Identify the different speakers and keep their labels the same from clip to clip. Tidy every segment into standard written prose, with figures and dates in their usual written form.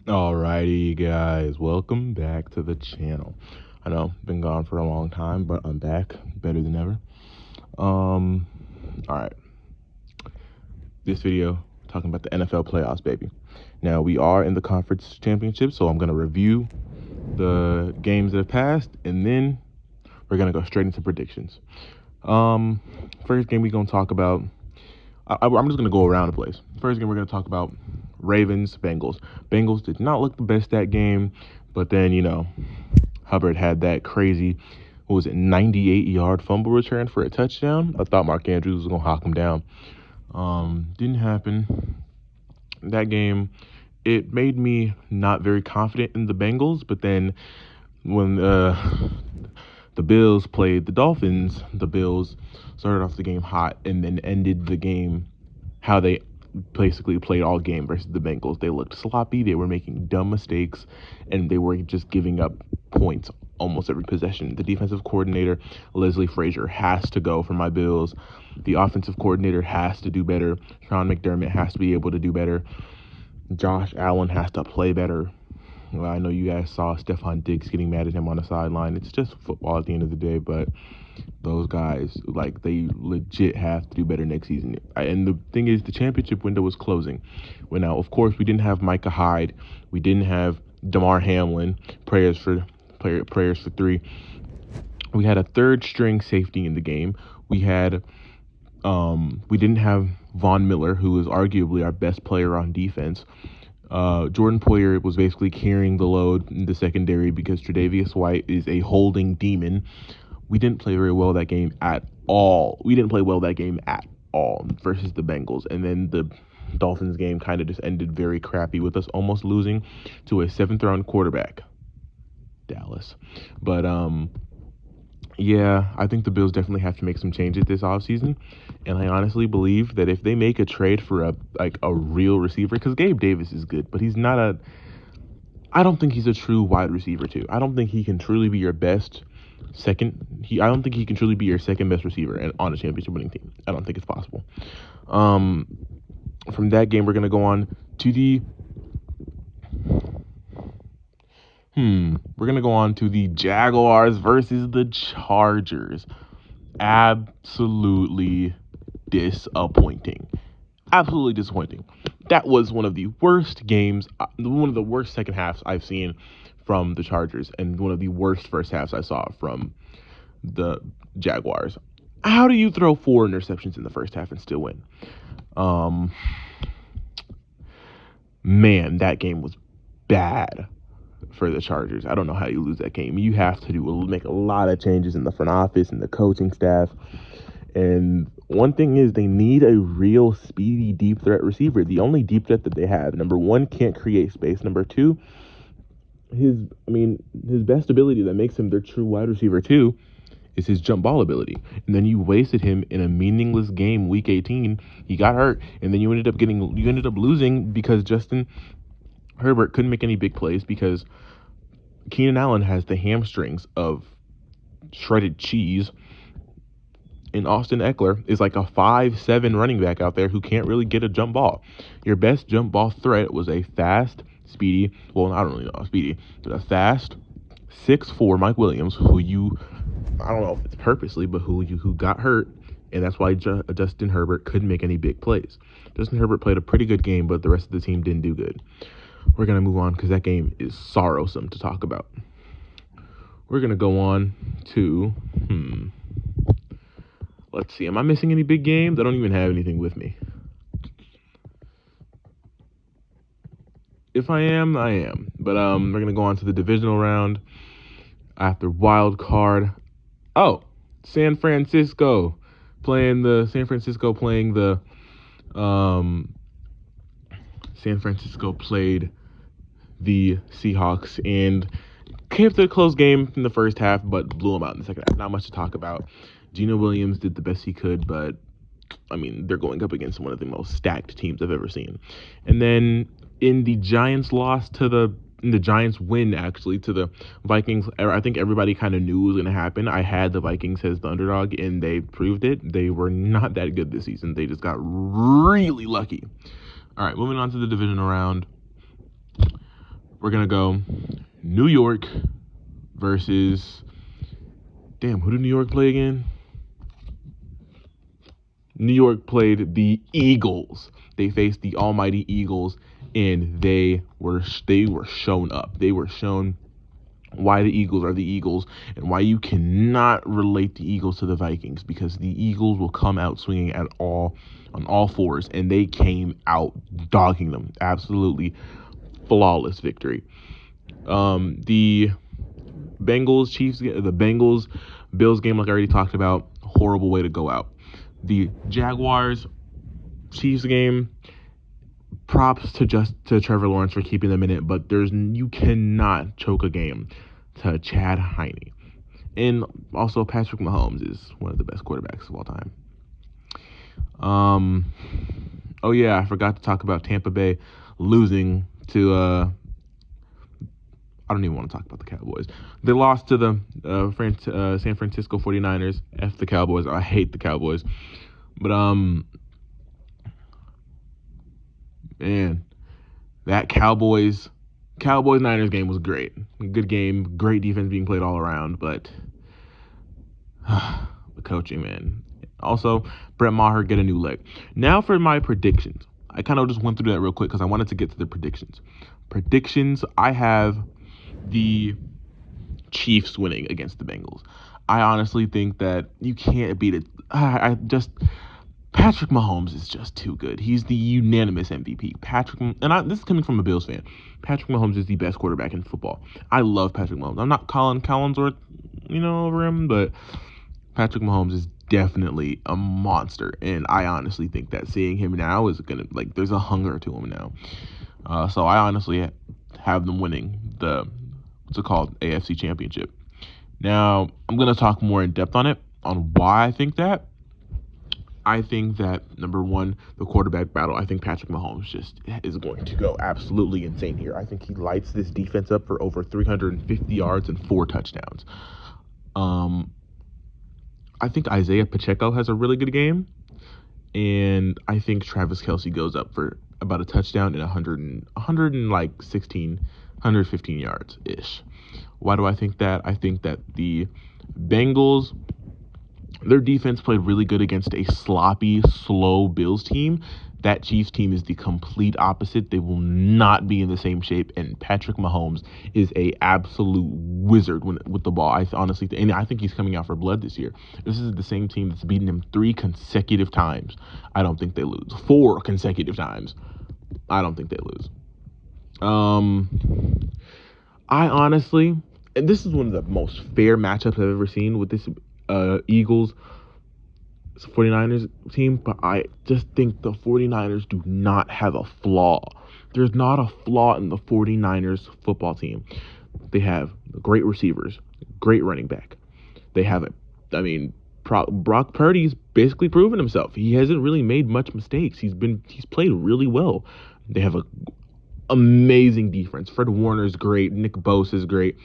Speaker 1: Alrighty, guys, welcome back to the channel. I know, been gone for a long time, but I'm back, better than ever. Alright, this video talking about the NFL playoffs, baby. Now we are in the conference championship, so I'm gonna review the games that have passed, and then we're gonna go straight into predictions. First game we're gonna talk about. I'm just gonna go around the place. First game we're gonna talk about Ravens Bengals. Bengals did not look the best that game, but then Hubbard had that crazy, what was it, 98-yard fumble return for a touchdown. I thought Mark Andrews was gonna hawk him down. Didn't happen. That game, it made me not very confident in the Bengals, but then when the Bills played the Dolphins, the Bills started off the game hot and then ended the game how they basically played all game versus the Bengals. They looked sloppy, they were making dumb mistakes, and they were just giving up points almost every possession. The defensive coordinator, Leslie Frazier, has to go for my Bills. The offensive coordinator has to do better. Sean McDermott has to be able to do better. Josh Allen has to play better. Well, I know you guys saw Stephon Diggs getting mad at him on the sideline. It's just football at the end of the day, but those guys, like, they legit have to do better next season. And the thing is, the championship window was closing. Well, now, of course, we didn't have Micah Hyde. We didn't have Damar Hamlin. Prayers for three. We had a third string safety in the game. We didn't have Von Miller, who is arguably our best player on defense. Jordan Poyer was basically carrying the load in the secondary because Tre'Davious White is a holding demon. We didn't play very well that game at all. We didn't play well that game at all versus the Bengals. And then the Dolphins game kind of just ended very crappy with us almost losing to a 7th-round quarterback, Dallas. But yeah, I think the Bills definitely have to make some changes this offseason. And I honestly believe that if they make a trade for a real receiver, because Gabe Davis is good, but I don't think he's a true wide receiver too. I don't think he can truly be your best I don't think he can truly be your second best receiver and on a championship winning team. I don't think it's possible. From that game, we're gonna go on to the Jaguars versus the Chargers. Absolutely disappointing. Absolutely disappointing. That was one of the worst games, one of the worst second halves I've seen from the Chargers, and one of the worst first halves I saw from the Jaguars. How do you throw 4 interceptions in the first half and still win? Man, that game was bad for the Chargers. I don't know how you lose that game. You have to make a lot of changes in the front office and the coaching staff. And one thing is, they need a real speedy deep threat receiver. The only deep threat that they have, number one, can't create space. Number two, his best ability that makes him their true wide receiver too is his jump ball ability. And then you wasted him in a meaningless game, week 18. He got hurt, and then you ended up losing because Justin Herbert couldn't make any big plays because Keenan Allen has the hamstrings of shredded cheese. And Austin Eckler is like a 5'7" running back out there who can't really get a jump ball. Your best jump ball threat was a fast, speedy, well, I don't really know speedy, but a fast 6'4" Mike Williams, I don't know if it's purposely, but who got hurt, and that's why Justin Herbert couldn't make any big plays. Justin Herbert played a pretty good game, but the rest of the team didn't do good. We're going to move on because that game is sorrowsome to talk about. We're going to go on to, let's see, am I missing any big games? I don't even have anything with me. If I am, I am. But we're going to go on to the divisional round after wild card. Oh, San Francisco playing the San Francisco played the Seahawks and kept it a close game in the first half, but blew them out in the second half. Not much to talk about. Geno Williams did the best he could, but they're going up against one of the most stacked teams I've ever seen. And then in the Giants win actually to the Vikings, I think everybody kind of knew it was going to happen. I had the Vikings as the underdog, and they proved it. They were not that good this season. They just got really lucky. All right, moving on to the divisional round. we're going to go New York versus, who did New York play again? New York played the Eagles. They faced the almighty Eagles, and they were shown up. They were shown why the Eagles are the Eagles and why you cannot relate the Eagles to the Vikings, because the Eagles will come out swinging on all fours, and they came out dogging them. Absolutely flawless victory. The Bengals Bills game, like I already talked about, horrible way to go out. The Jaguars Chiefs game, props to Trevor Lawrence for keeping them in it, but you cannot choke a game to Chad Henne. And also Patrick Mahomes is one of the best quarterbacks of all time. I forgot to talk about Tampa Bay losing to I don't even want to talk about the Cowboys. They lost to the San Francisco 49ers. F the Cowboys. I hate the Cowboys. But, man, that Cowboys-Niners game was great. Good game. Great defense being played all around. But the coaching, man. Also, Brett Maher get a new leg. Now for my predictions. I kind of just went through that real quick because I wanted to get to the predictions. I have the Chiefs winning against the Bengals. I honestly think that you can't beat it. Patrick Mahomes is just too good. He's the unanimous MVP. This is coming from a Bills fan. Patrick Mahomes is the best quarterback in football. I love Patrick Mahomes. I'm not Colin Collinsworth, over him, but Patrick Mahomes is definitely a monster, and I honestly think that seeing him now is gonna, there's a hunger to him now. So I honestly have them winning the AFC Championship. Now, I'm going to talk more in depth on why I think that. I think that, number one, the quarterback battle, I think Patrick Mahomes just is going to go absolutely insane here. I think he lights this defense up for over 350 yards and 4 touchdowns. I think Isaiah Pacheco has a really good game, and I think Travis Kelce goes up for about a touchdown and 115 yards-ish. Why do I think that? I think that the Bengals, their defense played really good against a sloppy, slow Bills team. That Chiefs team is the complete opposite. They will not be in the same shape, and Patrick Mahomes is a absolute wizard with the ball. I think he's coming out for blood this year. This is the same team that's beaten him 3 consecutive times. I don't think they lose. 4 consecutive times. I don't think they lose. I honestly, and this is one of the most fair matchups I've ever seen with this Eagles 49ers team, but I just think the 49ers do not have a flaw. There's not a flaw in the 49ers They have great receivers, great running back. They have Brock Purdy's basically proven himself. He hasn't really made much mistakes. He's played really well. They have a amazing defense. Fred Warner is great. Nick Bosa is great.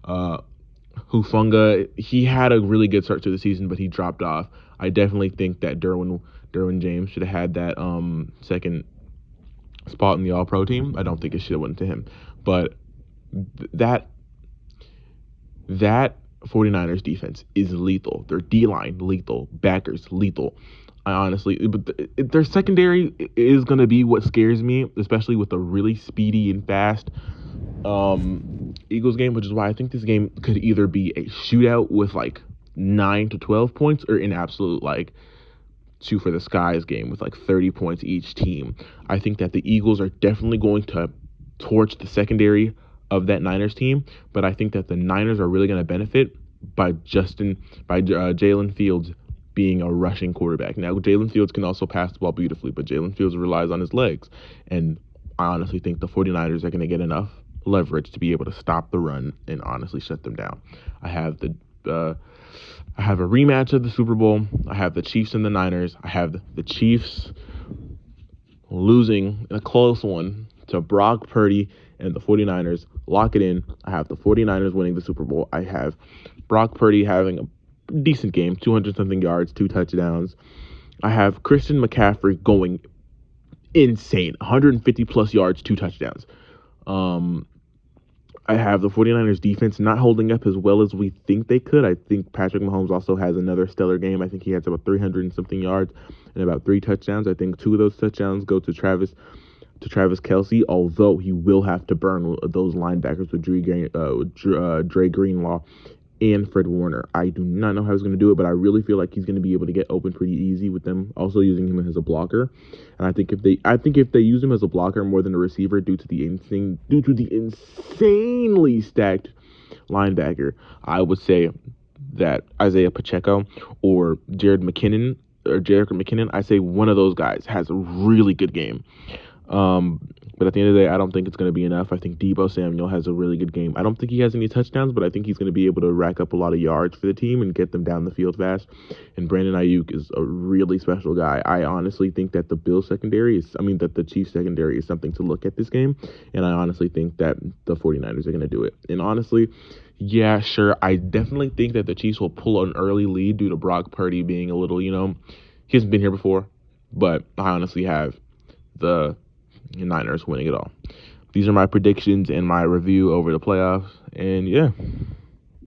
Speaker 1: Hufanga, he had a really good start to the season, but he dropped off. I definitely think that Derwin James should have had that second spot in the All-Pro team. I don't think it should have went to him. But that 49ers defense is lethal. Their D-line, lethal. Backers, lethal. But their secondary is going to be what scares me, especially with a really speedy and fast Eagles game, which is why I think this game could either be a shootout with 9 to 12 points or an absolute shoot for the skies game with 30 points each team. I think that the Eagles are definitely going to torch the secondary of that Niners team, but I think that the Niners are really going to benefit by Jalen Fields being a rushing quarterback. Now, Jalen Fields can also pass the ball beautifully, but Jalen Fields relies on his legs, and I honestly think the 49ers are going to get enough leverage to be able to stop the run and honestly shut them down. I have a rematch of the Super Bowl. I have the Chiefs and the Niners. I have the Chiefs losing in a close one to Brock Purdy and the 49ers. Lock it in. I have the 49ers winning the Super Bowl. I have Brock Purdy having a decent game, 200-something yards, 2 touchdowns. I have Christian McCaffrey going insane, 150-plus yards, 2 touchdowns. I have the 49ers defense not holding up as well as we think they could. I think Patrick Mahomes also has another stellar game. I think he has about 300 and something yards and about 3 touchdowns. I think 2 of those touchdowns go to Travis Kelce, although he will have to burn those linebackers with Dre Greenlaw and Fred Warner. I do not know how he's going to do it, but I really feel like he's going to be able to get open pretty easy with them also using him as a blocker. And I think if they use him as a blocker more than a receiver due to the insanely stacked linebacker, I would say that Isaiah Pacheco or Jerick McKinnon, I say one of those guys has a really good game. But at the end of the day, I don't think it's going to be enough. I think Deebo Samuel has a really good game. I don't think he has any touchdowns, but I think he's going to be able to rack up a lot of yards for the team and get them down the field fast. And Brandon Ayuk is a really special guy. I honestly think that the Chiefs secondary is something to look at this game. And I honestly think that the 49ers are going to do it. And honestly, yeah, sure. I definitely think that the Chiefs will pull an early lead due to Brock Purdy being a little, he hasn't been here before. But I honestly have the Niners winning it all. These are my predictions and my review over the playoffs. And yeah.